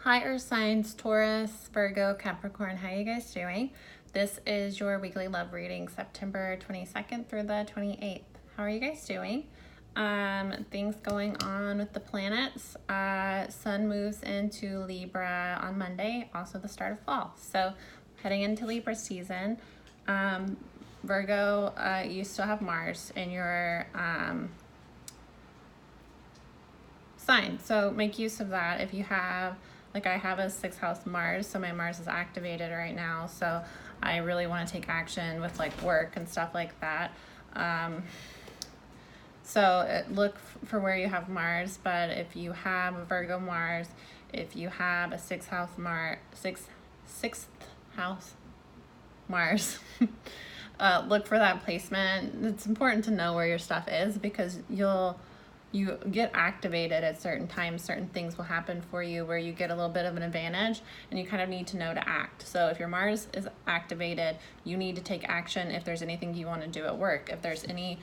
Hi Earth signs, Taurus, Virgo, Capricorn. How you guys doing? This is your weekly love reading, September 22nd through the 28th. How are you guys doing? Things going on with the planets. Sun moves into Libra on Monday, also the start of fall. So heading into Libra season. Virgo, you still have Mars in your sign. So make use of that. If you have, like I have a 6th house Mars, so my Mars is activated right now. So I really want to take action with like work and stuff like that. So look for where you have Mars, but if you have a Virgo Mars, if you have a 6th house Mars, sixth house Mars, look for that placement. It's important to know where your stuff is because you get activated at certain times. Certain things will happen for you where you get a little bit of an advantage and you kind of need to know to act. So if your Mars is activated, you need to take action if there's anything you want to do at work. If there's any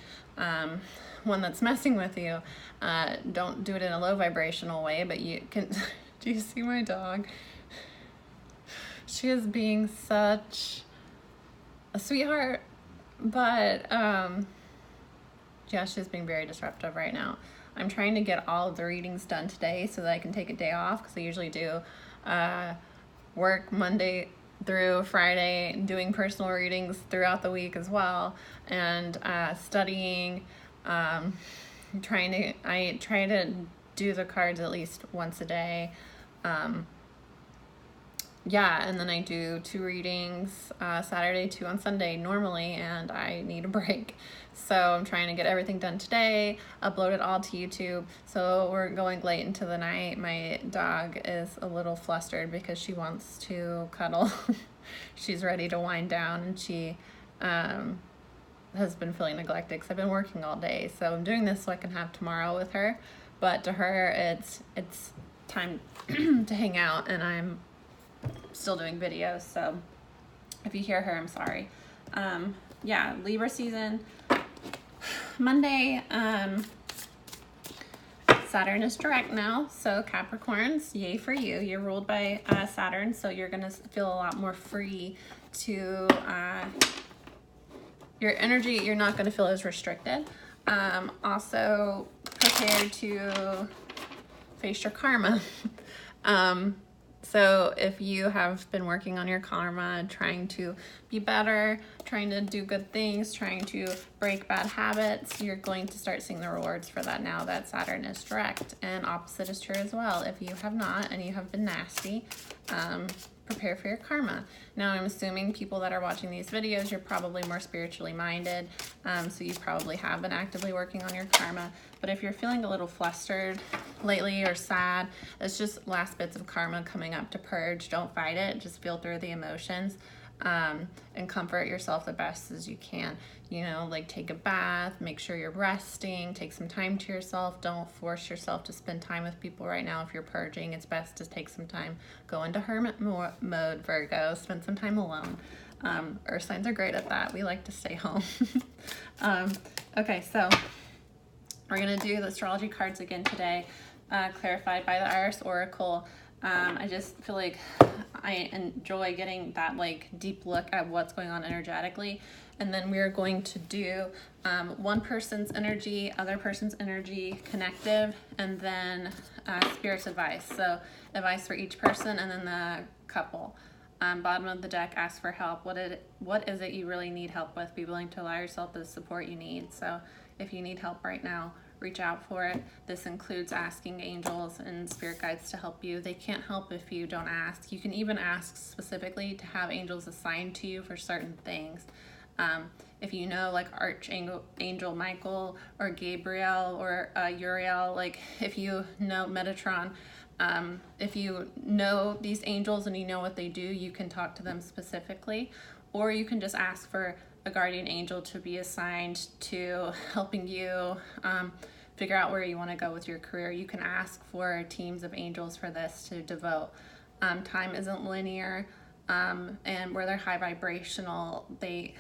one that's messing with you, don't do it in a low vibrational way, but you can. Do you see my dog? She is being such a sweetheart, but yeah, she's being very disruptive right now. I'm trying to get all of the readings done today so that I can take a day off because I usually do work Monday through Friday, doing personal readings throughout the week as well, and studying. I try to do the cards at least once a day. Yeah, and then I do 2 readings Saturday, 2 on Sunday normally, and I need a break. So I'm trying to get everything done today, upload it all to YouTube. So we're going late into the night. My dog is a little flustered because she wants to cuddle. She's ready to wind down, and she has been feeling neglected because I've been working all day. So I'm doing this so I can have tomorrow with her. But to her, it's time to hang out, and I'm still doing videos, so if you hear her, I'm sorry. Yeah, Libra season. Monday, Saturn is direct now, so Capricorns, yay for you. You're ruled by Saturn, so you're gonna feel a lot more free to your energy. You're not gonna feel as restricted. Also prepared to face your karma. So if you have been working on your karma, trying to be better, trying to do good things, trying to break bad habits, you're going to start seeing the rewards for that now that Saturn is direct. And opposite is true as well. If you have not and you have been nasty, prepare for your karma. Now I'm assuming people that are watching these videos, you're probably more spiritually minded, so you probably have been actively working on your karma. But if you're feeling a little flustered lately or sad, it's just last bits of karma coming up to purge. Don't fight it, just feel through the emotions. And comfort yourself the best as you can. You know, like take a bath, make sure you're resting, take some time to yourself. Don't force yourself to spend time with people right now. If you're purging, it's best to take some time. Go into hermit mode, Virgo. Spend some time alone. Earth signs are great at that. We like to stay home. Okay, so we're going to do the astrology cards again today, clarified by the Iris Oracle. I just feel like I enjoy getting that like deep look at what's going on energetically. And then we're going to do one person's energy, other person's energy, connective, and then spirit's advice. So advice for each person and then the couple. Bottom of the deck, ask for help. What is it you really need help with? Be willing to allow yourself the support you need. So if you need help right now, reach out for it. This includes asking angels and spirit guides to help you. They can't help if you don't ask. You can even ask specifically to have angels assigned to you for certain things. If you know like Archangel Michael or Gabriel or Uriel, like if you know Metatron, if you know these angels and you know what they do, you can talk to them specifically, or you can just ask for a guardian angel to be assigned to helping you figure out where you want to go with your career. You can ask for teams of angels for this to devote. Time isn't linear, and where they're high vibrational, they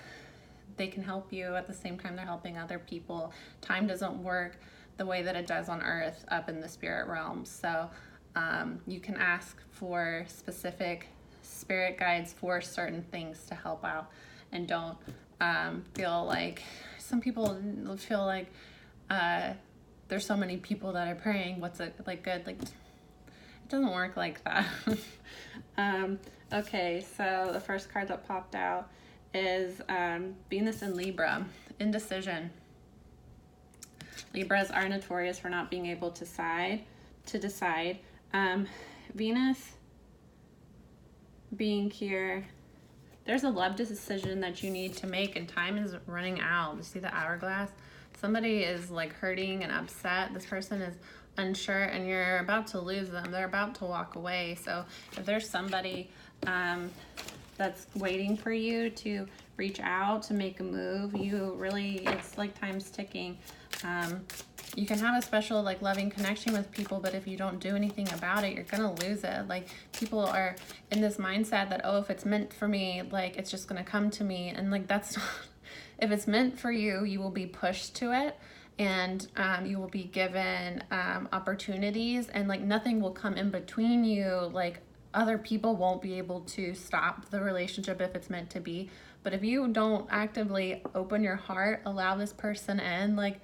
can help you at the same time they're helping other people. Time doesn't work the way that it does on Earth up in the spirit realm. So You can ask for specific spirit guides for certain things to help out, and don't feel like, some people feel like there's so many people that are praying, what's it like good? Like, it doesn't work like that. Okay, so the first card that popped out is Venus in Libra, indecision. Libras are notorious for not being able to decide. Venus being here, there's a love decision that you need to make, and time is running out. You see the hourglass? Somebody is like hurting and upset. This person is unsure, and you're about to lose them. They're about to walk away. So if there's somebody that's waiting for you to reach out, to make a move, it's like time's ticking. You can have a special like loving connection with people, but if you don't do anything about it, you're gonna lose it. Like, people are in this mindset that, oh, if it's meant for me, like, it's just gonna come to me, and like, that's not. If it's meant for you, you will be pushed to it, and you will be given opportunities, and like, nothing will come in between you. Like, other people won't be able to stop the relationship if it's meant to be. But if you don't actively open your heart, allow this person in, like,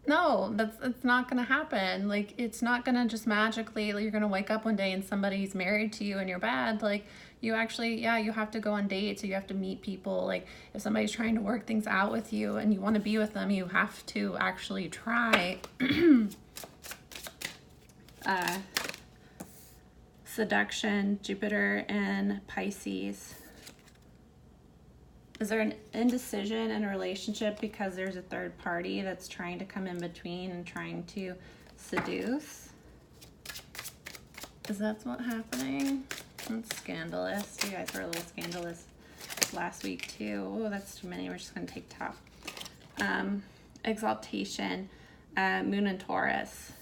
no, it's not gonna happen. Like, it's not gonna just magically, like, you're gonna wake up one day and somebody's married to you and you're bad. Like, you actually, you have to go on dates, so you have to meet people. Like, if somebody's trying to work things out with you and you want to be with them, you have to actually try. Seduction, Jupiter and Pisces. Is there an indecision in a relationship because there's a third party that's trying to come in between and trying to seduce? Is that what's happening? That's scandalous. You guys were a little scandalous last week too. Oh, that's too many. We're just going to take top. Exaltation, Moon in Taurus.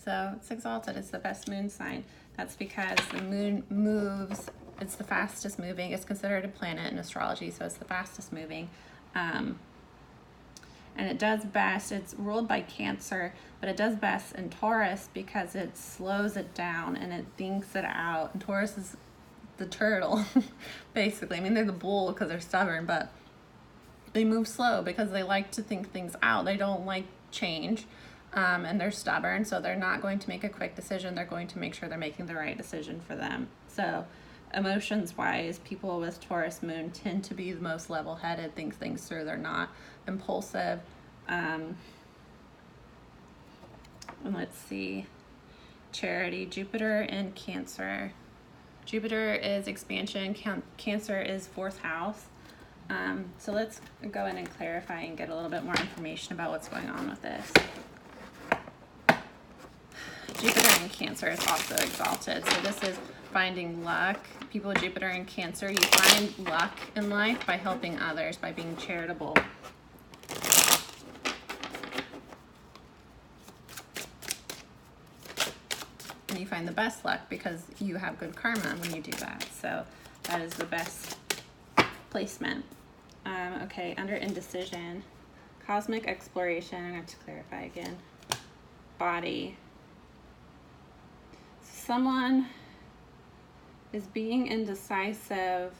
So it's exalted. It's the best moon sign. That's because the moon moves. It's the fastest moving. It's considered a planet in astrology, so it's the fastest moving. And it does best. It's ruled by Cancer, but it does best in Taurus because it slows it down and it thinks it out. And Taurus is the turtle, basically. I mean, they're the bull because they're stubborn, but they move slow because they like to think things out. They don't like change. And they're stubborn, so they're not going to make a quick decision. They're going to make sure they're making the right decision for them. So emotions wise, people with Taurus moon tend to be the most level-headed, think things through. They're not impulsive. And let's see, Charity, Jupiter and Cancer. Jupiter is expansion, Cancer is 4th house. So let's go in and clarify and get a little bit more information about what's going on with this. Jupiter in Cancer is also exalted. So this is finding luck. People with Jupiter in Cancer, you find luck in life by helping others, by being charitable. And you find the best luck because you have good karma when you do that. So that is the best placement. Okay, under indecision, cosmic exploration, I'm going to have to clarify again. Body. Someone is being indecisive.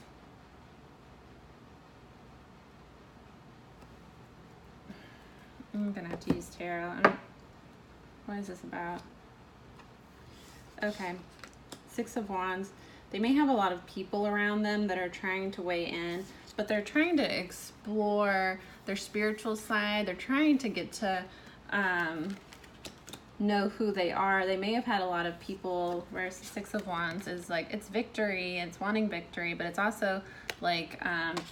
I'm gonna have to use tarot. What is this about? Okay, 6 of Wands. They may have a lot of people around them that are trying to weigh in, but they're trying to explore their spiritual side. They're trying to get to know who they are. They may have had a lot of people, whereas the 6 of Wands is like, it's victory, it's wanting victory, but it's also like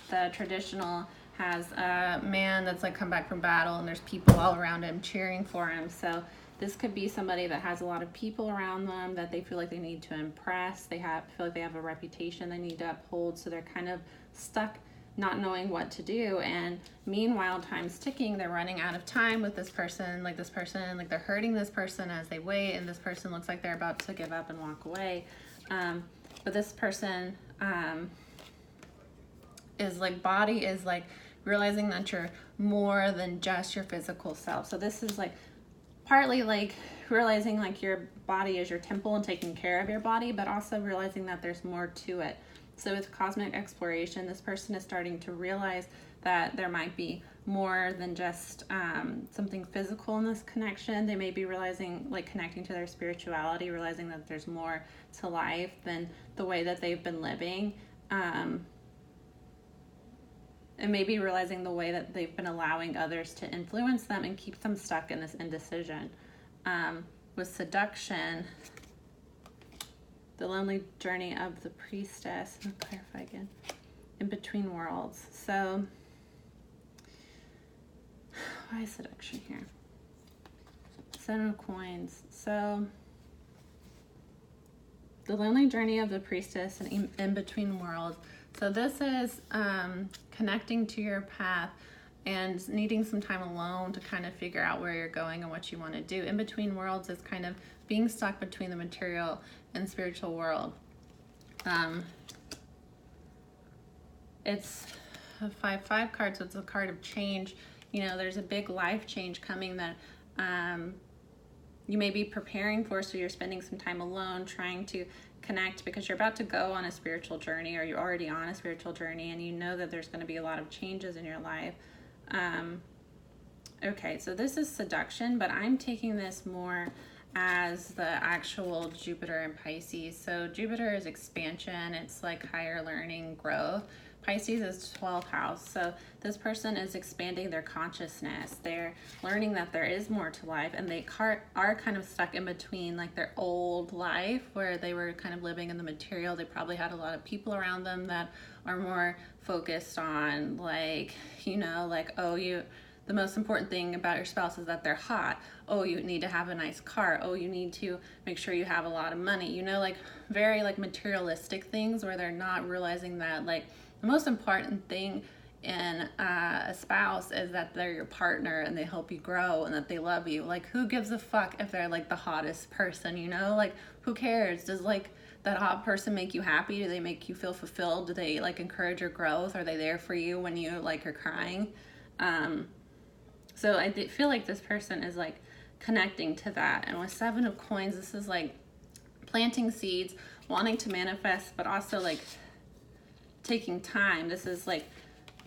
the traditional has a man that's like come back from battle and there's people all around him cheering for him. So this could be somebody that has a lot of people around them that they feel like they need to impress. They feel like they have a reputation they need to uphold, so they're kind of stuck not knowing what to do. And meanwhile, time's ticking. They're running out of time with this person, like they're hurting this person as they wait, and this person looks like they're about to give up and walk away. But this person is like, body is like realizing that you're more than just your physical self. So this is like partly like realizing like your body is your temple and taking care of your body, but also realizing that there's more to it. So with cosmic exploration, this person is starting to realize that there might be more than just something physical in this connection. They may be realizing, like connecting to their spirituality, realizing that there's more to life than the way that they've been living. And maybe realizing the way that they've been allowing others to influence them and keep them stuck in this indecision. With seduction, the lonely journey of the priestess, I'll clarify again, in between worlds. So, why is seduction here? Seven of Coins. So, the lonely journey of the priestess and in between worlds. So this is connecting to your path and needing some time alone to kind of figure out where you're going and what you want to do. In between worlds is kind of being stuck between the material and spiritual world. It's a 5-5 card, so it's a card of change. You know, there's a big life change coming that you may be preparing for, so you're spending some time alone trying to connect because you're about to go on a spiritual journey, or you're already on a spiritual journey, and you know that there's going to be a lot of changes in your life. Okay, so this is seduction, but I'm taking this more as the actual Jupiter and Pisces. So Jupiter is expansion, it's like higher learning, growth. Pisces is 12th house. So this person is expanding their consciousness. They're learning that there is more to life, and they are kind of stuck in between like their old life where they were kind of living in the material. They probably had a lot of people around them that are more focused on like, you know, like, oh, the most important thing about your spouse is that they're hot. Oh, you need to have a nice car. Oh, you need to make sure you have a lot of money. You know, like very like materialistic things where they're not realizing that like the most important thing in a spouse is that they're your partner and they help you grow and that they love you. Like, who gives a fuck if they're like the hottest person, you know? Like, who cares? Does like that hot person make you happy? Do they make you feel fulfilled? Do they like encourage your growth? Are they there for you when you like are crying? So I feel like this person is like connecting to that. And with 7 of Coins, this is like planting seeds, wanting to manifest, but also like taking time. This is like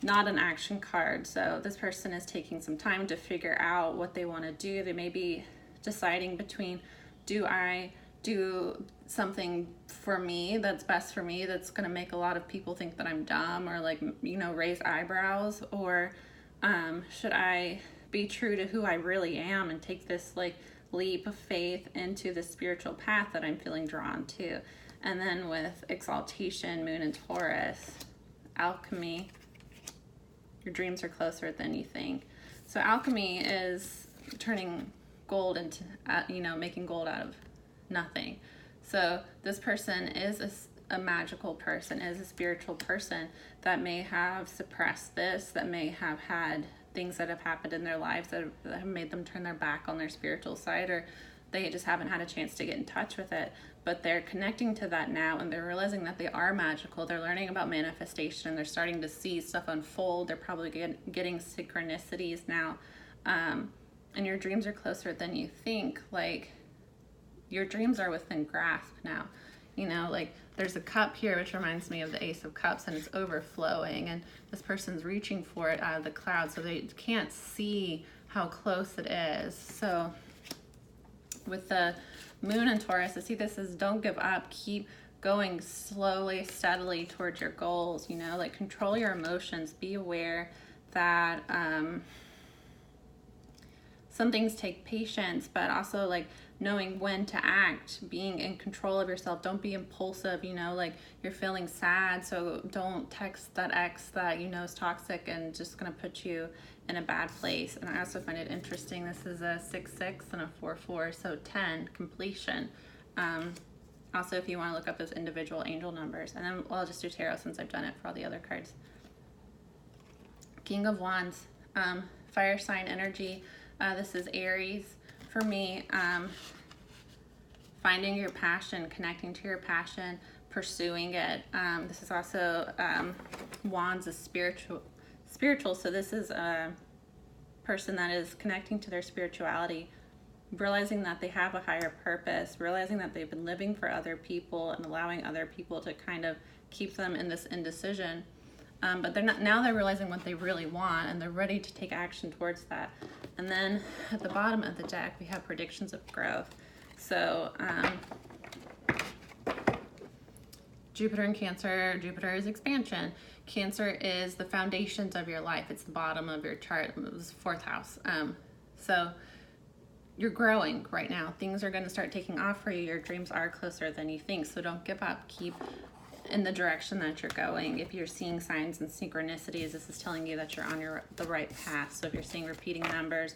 not an action card. So this person is taking some time to figure out what they want to do. They may be deciding between, do I do something for me that's best for me that's going to make a lot of people think that I'm dumb or like, you know, raise eyebrows, or should I be true to who I really am and take this like leap of faith into the spiritual path that I'm feeling drawn to? And then with exaltation, Moon and Taurus, alchemy, your dreams are closer than you think. So alchemy is turning gold into, you know, making gold out of nothing. So this person is a magical person, is a spiritual person that may have suppressed this, that may have had things that have happened in their lives that have made them turn their back on their spiritual side, or they just haven't had a chance to get in touch with it. But they're connecting to that now, and they're realizing that they are magical. They're learning about manifestation. They're starting to see stuff unfold. They're probably getting synchronicities now. And your dreams are closer than you think. Like, your dreams are within grasp now. You know, like there's a cup here, which reminds me of the Ace of Cups, and it's overflowing, and this person's reaching for it out of the cloud, so they can't see how close it is. So with the Moon and Taurus, I see this as don't give up, keep going slowly, steadily towards your goals, you know, like control your emotions, be aware that some things take patience, but also like knowing when to act, being in control of yourself. Don't be impulsive, you know, like you're feeling sad, so don't text that ex that you know is toxic and just gonna put you in a bad place. And I also find it interesting, this is a 6-6 and a 4-4, so 10, completion. Also, if you want to look up those individual angel numbers, and then I'll just do tarot since I've done it for all the other cards. King of Wands, fire sign energy. This is Aries. For me, finding your passion, connecting to your passion, pursuing it. This is also Wands is spiritual. So this is a person that is connecting to their spirituality, realizing that they have a higher purpose, realizing that they've been living for other people and allowing other people to kind of keep them in this indecision. But they're not, now they're realizing what they really want and they're ready to take action towards that. And then at the bottom of the deck, we have predictions of growth. So Jupiter in Cancer, Jupiter is expansion. Cancer is the foundations of your life. It's the bottom of your chart. It was 4th house. So you're growing right now. Things are going to start taking off for you. Your dreams are closer than you think. So don't give up. Keep in the direction that you're going. If you're seeing signs and synchronicities, this is telling you that you're on the right path. So if you're seeing repeating numbers,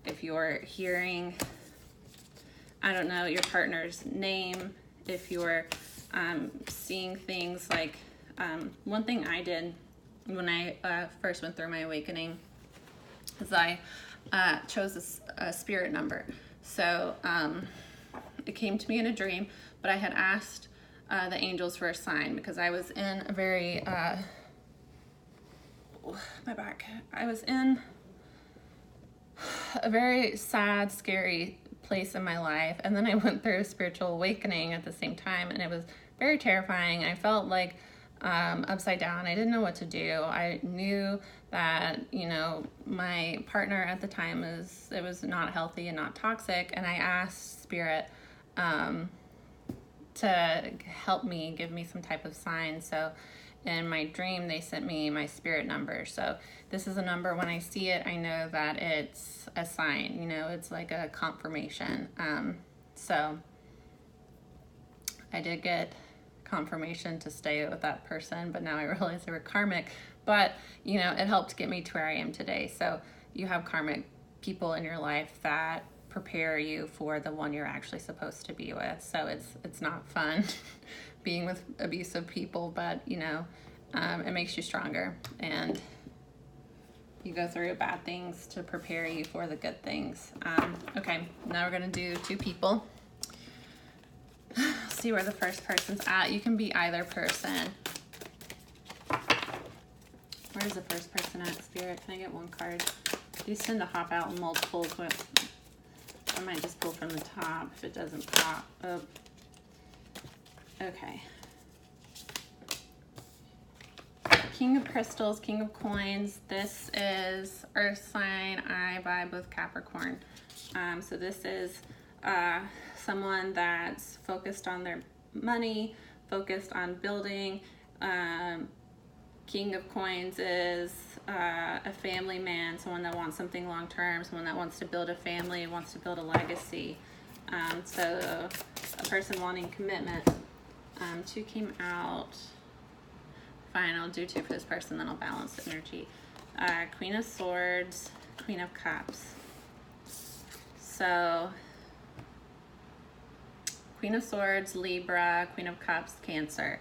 if you're hearing, I don't know, your partner's name, if you're seeing things like, one thing I did when I first went through my awakening is I chose a spirit number. So it came to me in a dream, but I had asked the angels for a sign because I was in a very, I was in a very sad, scary place in my life. And then I went through a spiritual awakening at the same time, and it was very terrifying. I felt like upside down. I didn't know what to do. I knew that, you know, my partner at the time it was not healthy and not toxic. And I asked Spirit to help me, give me some type of sign. So in my dream, they sent me my spirit number. So this is a number, when I see it, I know that it's a sign, you know, it's like a confirmation. So I did get confirmation to stay with that person, but now I realize they were karmic. But, you know, it helped get me to where I am today. So you have karmic people in your life that prepare you for the one you're actually supposed to be with. So it's not fun being with abusive people, but, you know, it makes you stronger, and you go through bad things to prepare you for the good things. Okay, now we're gonna do 2 people. See where the first person's at. You can be either person. Where's the first person at, Spirit? Can I get 1 card? These tend to hop out in multiples, but I might just pull from the top if it doesn't pop. Oh. Okay. King of Crystals, King of Coins. This is Earth sign. I vibe with Capricorn. So this is someone that's focused on their money, focused on building. King of Coins is a family man, someone that wants something long term, someone that wants to build a family, wants to build a legacy. So a person wanting commitment. 2 came out. Fine, I'll do 2 for this person, then I'll balance the energy. Queen of Swords, Queen of Cups. So Queen of Swords, Libra, Queen of Cups, Cancer.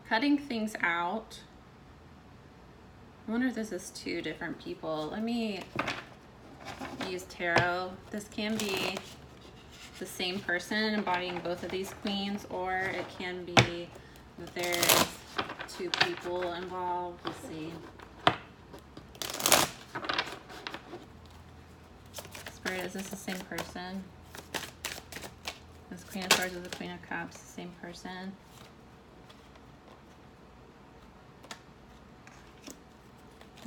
Cutting things out. I wonder if this is 2 different people. Let me use tarot. This can be the same person embodying both of these queens, or it can be that there's 2 people involved. Let's see. Spirit, is this the same person? This Queen of Swords is the Queen of Cups, the same person.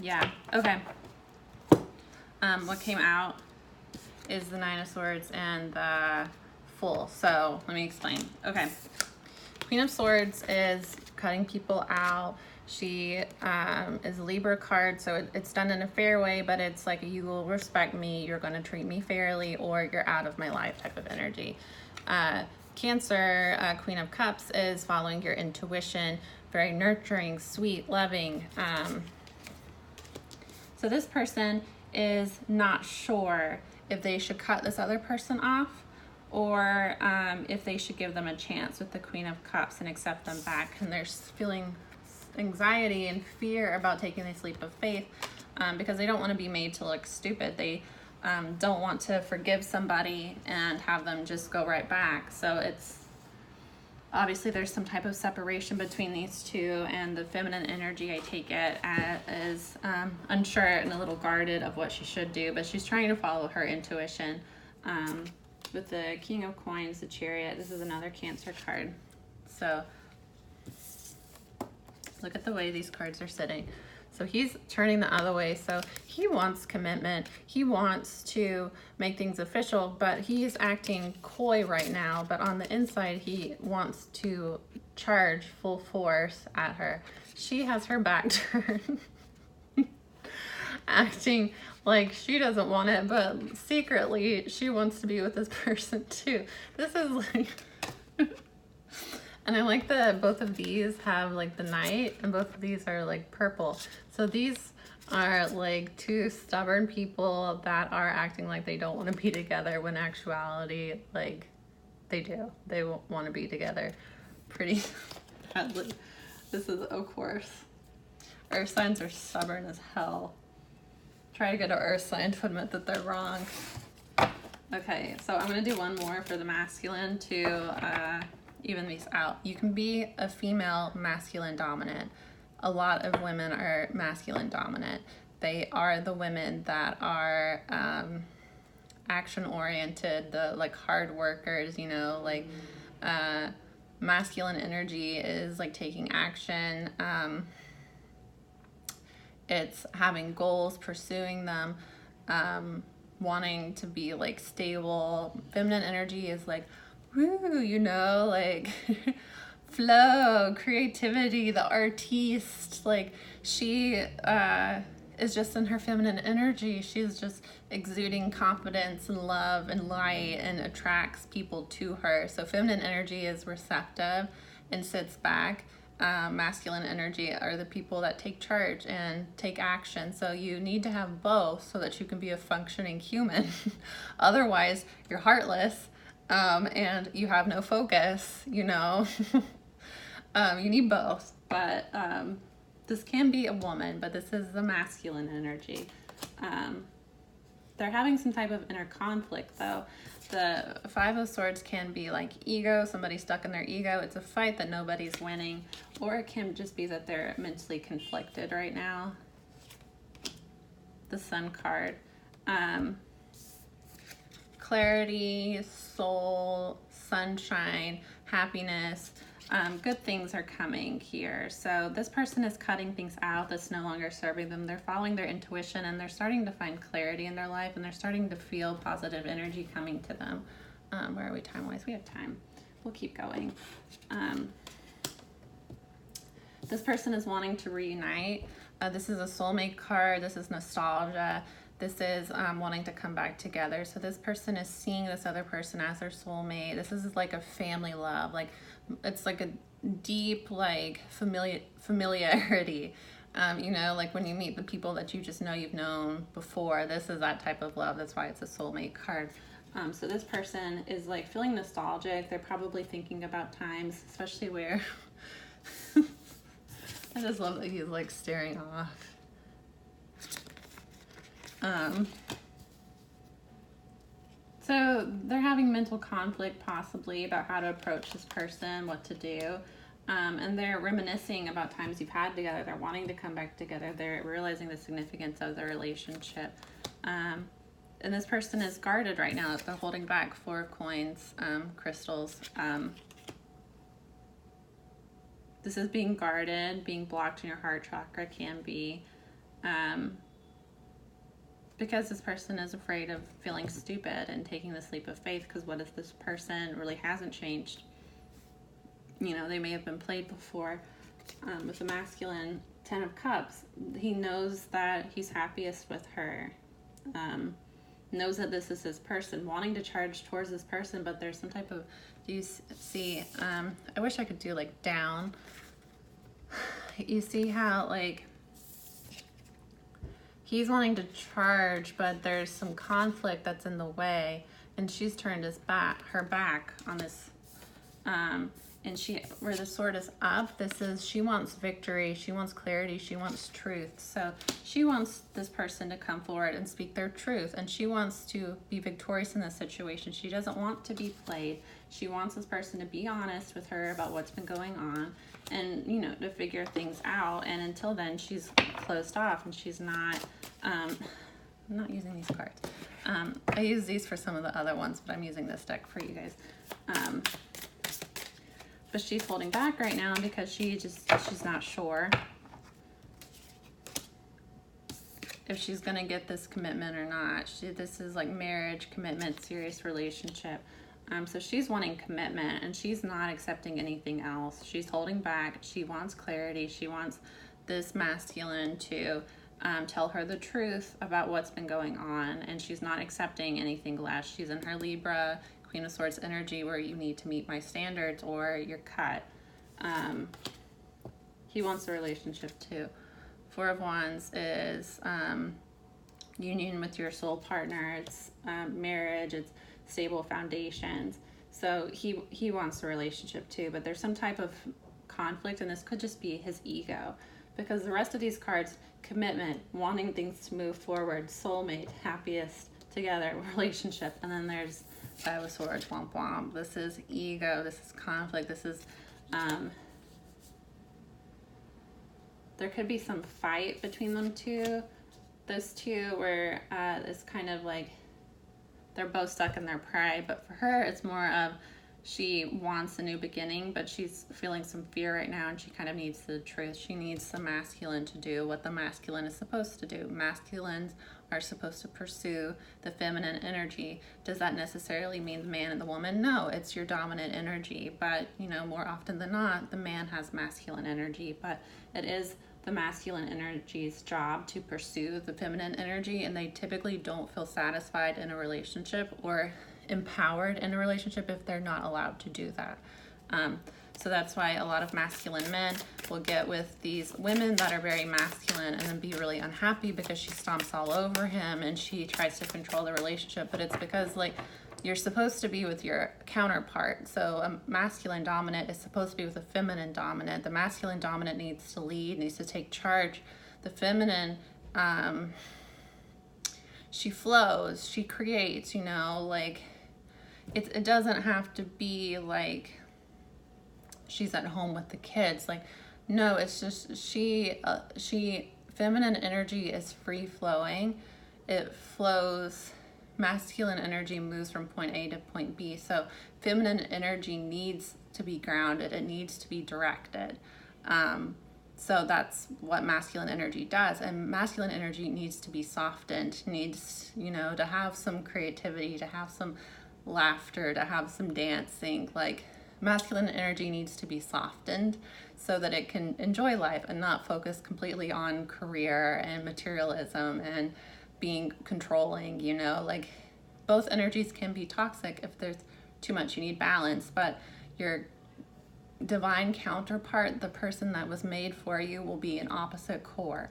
Yeah, okay. What came out is the 9 of Swords and the Fool. So let me explain. Okay. Queen of Swords is cutting people out. She is a Libra card, so it's done in a fair way, but it's like, you will respect me, you're going to treat me fairly, or you're out of my life type of energy. Cancer, Queen of Cups, is following your intuition, very nurturing, sweet, loving. So this person is not sure if they should cut this other person off, or if they should give them a chance with the Queen of Cups and accept them back. And they're feeling anxiety and fear about taking this leap of faith because they don't want to be made to look stupid. They don't want to forgive somebody and have them just go right back. So it's obviously there's some type of separation between these two, and the feminine energy, I take it, is unsure and a little guarded of what she should do, but she's trying to follow her intuition. With the King of Coins, the Chariot, this is another Cancer card. So look at the way these cards are sitting. So he's turning the other way. So he wants commitment. He wants to make things official, but he's acting coy right now. But on the inside, he wants to charge full force at her. She has her back turned, acting like she doesn't want it, but secretly she wants to be with this person too. This is like... And I like that both of these have like the Knight, and both of these are like purple. So these are like two stubborn people that are acting like they don't want to be together, when actuality, like, they do. They want to be together pretty badly. This is, of course, earth signs are stubborn as hell. Try to get an earth sign to admit that they're wrong. Okay, so I'm going to do one more for the masculine to even these out. You can be a female masculine dominant. A lot of women are masculine dominant. They are the women that are action oriented, the like hard workers, you know, like masculine energy is like taking action. It's having goals, pursuing them, wanting to be like stable. Feminine energy is like, woo, you know, like flow, creativity, the artiste. Like, she is just in her feminine energy. She's just exuding confidence and love and light and attracts people to her. So feminine energy is receptive and sits back. Masculine energy are the people that take charge and take action. So you need to have both so that you can be a functioning human. Otherwise, you're heartless. And you have no focus, you know. You need both, but this can be a woman, but this is the masculine energy. They're having some type of inner conflict, though. The Five of Swords can be like ego, somebody stuck in their ego. It's a fight that nobody's winning, or it can just be that they're mentally conflicted right now. The Sun card. Clarity, soul, sunshine, happiness, good things are coming here. So this person is cutting things out that's no longer serving them. They're following their intuition, and they're starting to find clarity in their life, and they're starting to feel positive energy coming to them. Where are we time-wise? We have time. We'll keep going. This person is wanting to reunite. This is a soulmate card. This is nostalgia. This is wanting to come back together. So this person is seeing this other person as their soulmate. This is like a family love. Like, it's like a deep, like, familiarity. You know, like when you meet the people that you just know you've known before. This is that type of love. That's why it's a soulmate card. So this person is like feeling nostalgic. They're probably thinking about times, especially where... I just love that he's like staring off. So they're having mental conflict possibly about how to approach this person, what to do. And they're reminiscing about times you've had together. They're wanting to come back together. They're realizing the significance of the relationship. And this person is guarded right now. They're holding back. Four of Coins, crystals. This is being guarded, being blocked in your heart chakra can be. Because this person is afraid of feeling stupid and taking this leap of faith, because what if this person really hasn't changed? You know, they may have been played before. With the masculine, 10 of Cups, he knows that he's happiest with her. Knows that this is his person, wanting to charge towards this person, but there's some type of, do you see, I wish I could do like down. You see how like, he's wanting to charge, but there's some conflict that's in the way, and she's turned her back on this. and where the sword is up, this is, she wants victory, she wants clarity, she wants truth. So she wants this person to come forward and speak their truth, and she wants to be victorious in this situation. She doesn't want to be played. She wants this person to be honest with her about what's been going on, and, you know, to figure things out. And until then, she's closed off, and she's not, I'm not using these cards. I use these for some of the other ones, but I'm using this deck for you guys. But she's holding back right now because she's not sure if she's gonna get this commitment or not. This is like marriage, commitment, serious relationship. So she's wanting commitment, and she's not accepting anything else. She's holding back. She wants clarity. She wants this masculine to tell her the truth about what's been going on, and she's not accepting anything less. She's in her Libra, Queen of Swords energy, where you need to meet my standards or you're cut. He wants a relationship too. Four of Wands is union with your soul partner. It's marriage. It's stable foundations. So he wants a relationship too, but there's some type of conflict, and this could just be his ego, because the rest of these cards, commitment, wanting things to move forward, soulmate, happiest together, relationship, and then there's Five of Swords, womp womp. This is ego, this is conflict, this is, there could be some fight between them two, those two, where it's kind of like they're both stuck in their pride. But for her, it's more of she wants a new beginning, but she's feeling some fear right now, and she kind of needs the truth. She needs the masculine to do what the masculine is supposed to do. Masculines are supposed to pursue the feminine energy. Does that necessarily mean the man and the woman? No, it's your dominant energy. But, you know, more often than not, the man has masculine energy, but it is the masculine energy's job to pursue the feminine energy, and they typically don't feel satisfied in a relationship or empowered in a relationship if they're not allowed to do that. So that's why a lot of masculine men will get with these women that are very masculine and then be really unhappy because she stomps all over him and she tries to control the relationship. But it's because, like, you're supposed to be with your counterpart. So a masculine dominant is supposed to be with a feminine dominant. The masculine dominant needs to lead, needs to take charge. The feminine, she flows, she creates, you know, like, it doesn't have to be like she's at home with the kids. Like, no, it's just she feminine energy is free flowing. It flows. Masculine energy moves from point A to point B. So feminine energy needs to be grounded. It needs to be directed. So that's what masculine energy does. And masculine energy needs to be softened, needs, you know, to have some creativity, to have some laughter, to have some dancing. Like, masculine energy needs to be softened so that it can enjoy life and not focus completely on career and materialism and being controlling, you know. Like, both energies can be toxic if there's too much. You need balance, but your divine counterpart, the person that was made for you, will be an opposite core.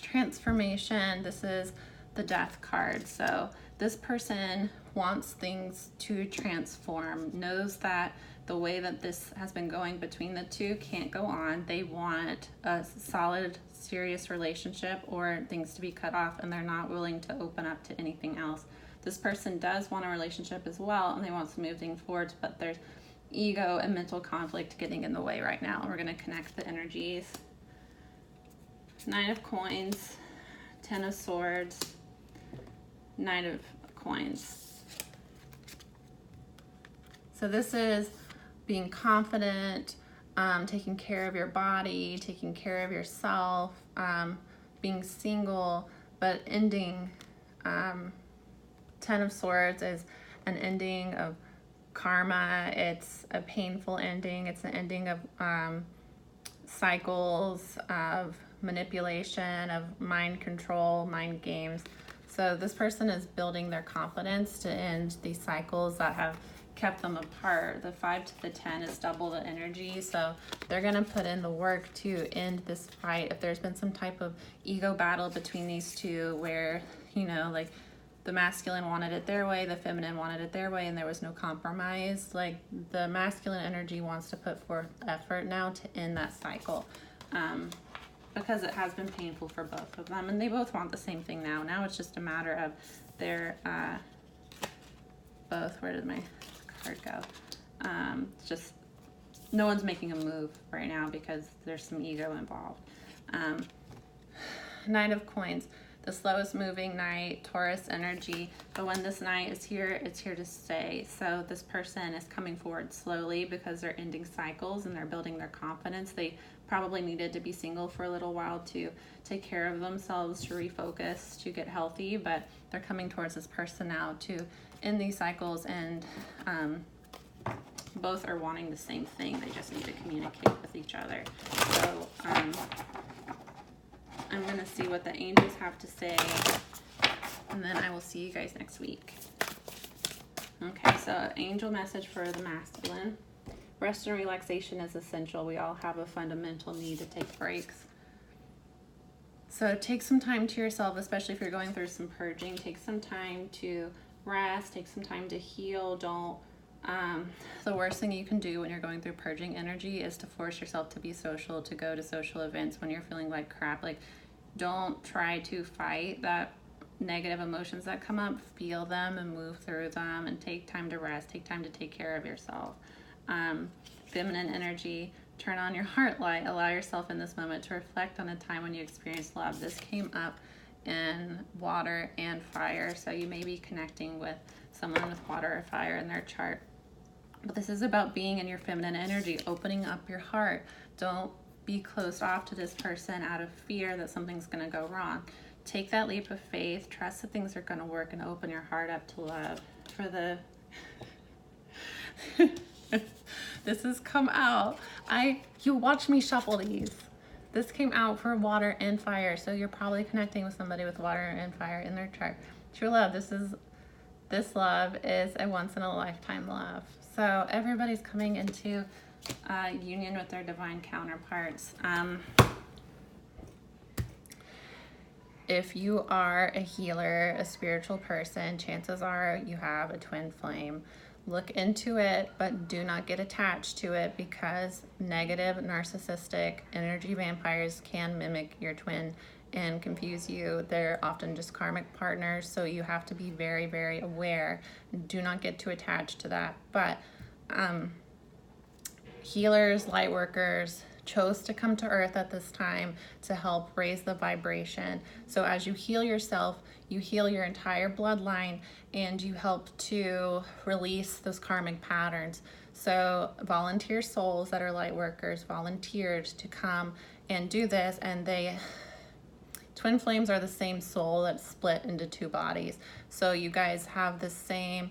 Transformation, this is the Death card. So this person wants things to transform, knows that the way that this has been going between the two can't go on. They want a solid, serious relationship or things to be cut off, and they're not willing to open up to anything else. This person does want a relationship as well, and they want to move things forward, but there's ego and mental conflict getting in the way right now. We're going to connect the energies. Nine of Coins, Ten of Swords, Knight of Coins. So this is being confident, taking care of your body, taking care of yourself, being single, but ending. Ten of Swords is an ending of karma. It's a painful ending. It's an ending of cycles of manipulation, of mind control, mind games. So this person is building their confidence to end these cycles that have kept them apart. The 5 to the 10 is double the energy. So they're going to put in the work to end this fight. If there's been some type of ego battle between these two where, you know, like, the masculine wanted it their way, the feminine wanted it their way, and there was no compromise. Like, the masculine energy wants to put forth effort now to end that cycle, because it has been painful for both of them, and they both want the same thing now. Now it's just a matter of their both. Where did my card go? It's just no one's making a move right now because there's some ego involved. Knight of Coins, the slowest moving knight, Taurus energy. But when this knight is here, it's here to stay. So this person is coming forward slowly because they're ending cycles and they're building their confidence. They probably needed to be single for a little while to take care of themselves, to refocus, to get healthy, but they're coming towards this person now to end these cycles, and both are wanting the same thing. They just need to communicate with each other. So I'm going to see what the angels have to say, and then I will see you guys next week. Okay, so angel message for the masculine. Rest and relaxation is essential. We all have a fundamental need to take breaks. So take some time to yourself, especially if you're going through some purging. Take some time to rest. Take some time to heal. Don't the worst thing you can do when you're going through purging energy is to force yourself to be social, to go to social events when you're feeling like crap. Like, don't try to fight that negative emotions that come up. Feel them and move through them, and take time to rest. Take time to take care of yourself. Feminine energy, turn on your heart light. Allow yourself in this moment to reflect on a time when you experienced love. This came up in water and fire, so you may be connecting with someone with water or fire in their chart. But this is about being in your feminine energy, opening up your heart. Don't be closed off to this person out of fear that something's going to go wrong. Take that leap of faith, trust that things are going to work, and open your heart up to love. For the this has come out. You watch me shuffle these. This came out for water and fire, so you're probably connecting with somebody with water and fire in their chart. True love. This love is a once in a lifetime love. So everybody's coming into union with their divine counterparts. If you are a healer, a spiritual person, chances are you have a twin flame. Look into it, but do not get attached to it, because negative, narcissistic energy vampires can mimic your twin and confuse you. They're often just karmic partners, so you have to be very, very aware. Do not get too attached to that. But healers, light workers chose to come to earth at this time to help raise the vibration. So as you heal yourself, you heal your entire bloodline, and you help to release those karmic patterns. So volunteer souls that are light workers volunteered to come and do this, and twin flames are the same soul that's split into two bodies. So you guys have the same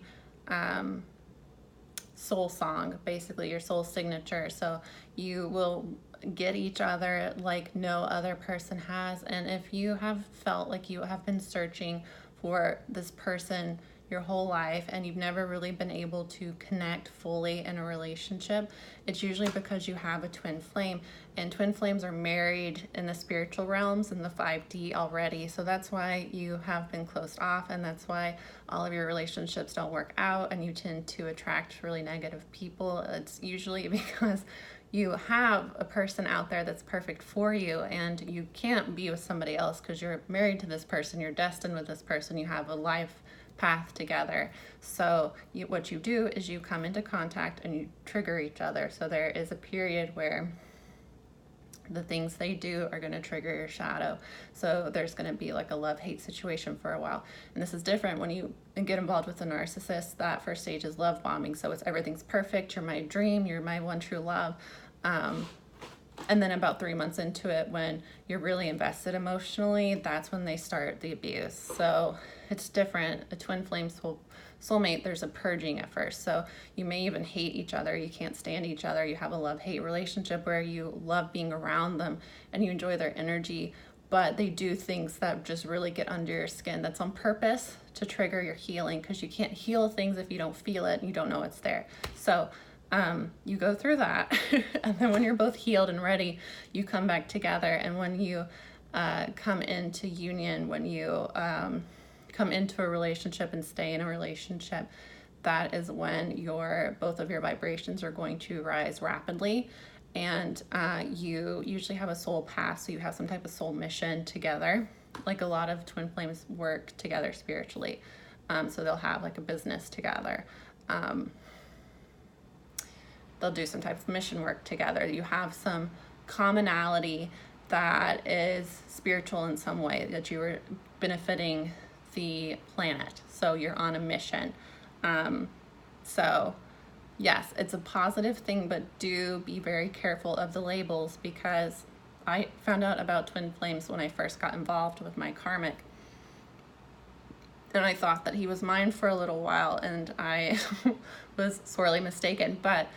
soul song, basically your soul signature. So you will get each other like no other person has. And if you have felt like you have been searching for this person your whole life and you've never really been able to connect fully in a relationship, it's usually because you have a twin flame, and twin flames are married in the spiritual realms in the 5D already. So that's why you have been closed off, and that's why all of your relationships don't work out and you tend to attract really negative people. It's usually because you have a person out there that's perfect for you, and you can't be with somebody else because you're married to this person, you're destined with this person, you have a life path together. So what you do is you come into contact and you trigger each other. So there is a period where the things they do are going to trigger your shadow. So there's going to be like a love-hate situation for a while. And this is different when you get involved with a narcissist. That first stage is love bombing. So it's everything's perfect. You're my dream. You're my one true love. And then about 3 months into it, when you're really invested emotionally, that's when they start the abuse. So it's different. A twin flame soulmate, there's a purging at first. So you may even hate each other. You can't stand each other. You have a love-hate relationship where you love being around them and you enjoy their energy, but they do things that just really get under your skin. That's on purpose to trigger your healing, because you can't heal things if you don't feel it and you don't know it's there. So you go through that, and then when you're both healed and ready, you come back together. And when you come into union, when you come into a relationship and stay in a relationship, that is when both of your vibrations are going to rise rapidly. And you usually have a soul path, so you have some type of soul mission together. Like a lot of twin flames work together spiritually. So they'll have like a business together. They'll do some type of mission work together. You have some commonality that is spiritual in some way, that you are benefiting the planet. So you're on a mission. So yes, it's a positive thing, but do be very careful of the labels, because I found out about twin flames when I first got involved with my karmic. And I thought that he was mine for a little while, and I was sorely mistaken. But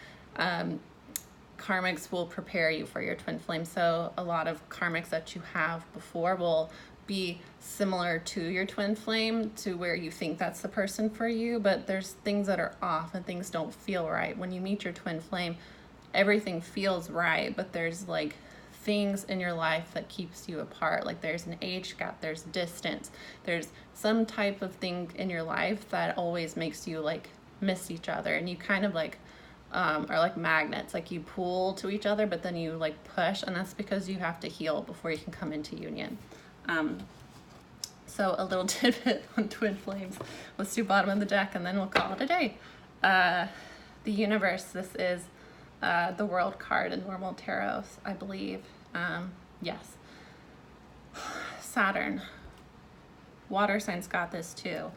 karmics will prepare you for your twin flame. So a lot of karmics that you have before will be similar to your twin flame, to where you think that's the person for you, but there's things that are off and things don't feel right. When you meet your twin flame, everything feels right, but there's like things in your life that keeps you apart. Like there's an age gap, there's distance, there's some type of thing in your life that always makes you like miss each other, and you kind of like are like magnets, like you pull to each other, but then you like push, and that's because you have to heal before you can come into union. So a little tidbit on twin flames. Let's do bottom of the deck and then we'll call it a day. The universe, this is the world card in normal tarot, I believe. Yes. Saturn. Water signs got this too,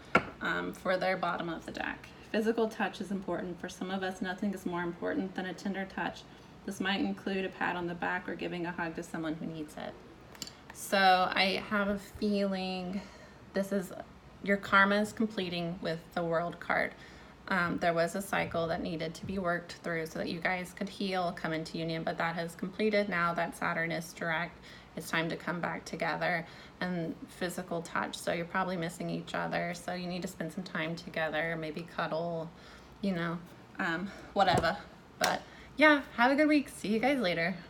for their bottom of the deck. Physical touch is important. For some of us, nothing is more important than a tender touch. This might include a pat on the back or giving a hug to someone who needs it. So I have a feeling this is your karma is completing with the world card. There was a cycle that needed to be worked through so that you guys could heal, come into union, but that has completed. Now that Saturn is direct, it's time to come back together. And physical touch, so you're probably missing each other, so you need to spend some time together, maybe cuddle, you know, whatever. But yeah, have a good week. See you guys later.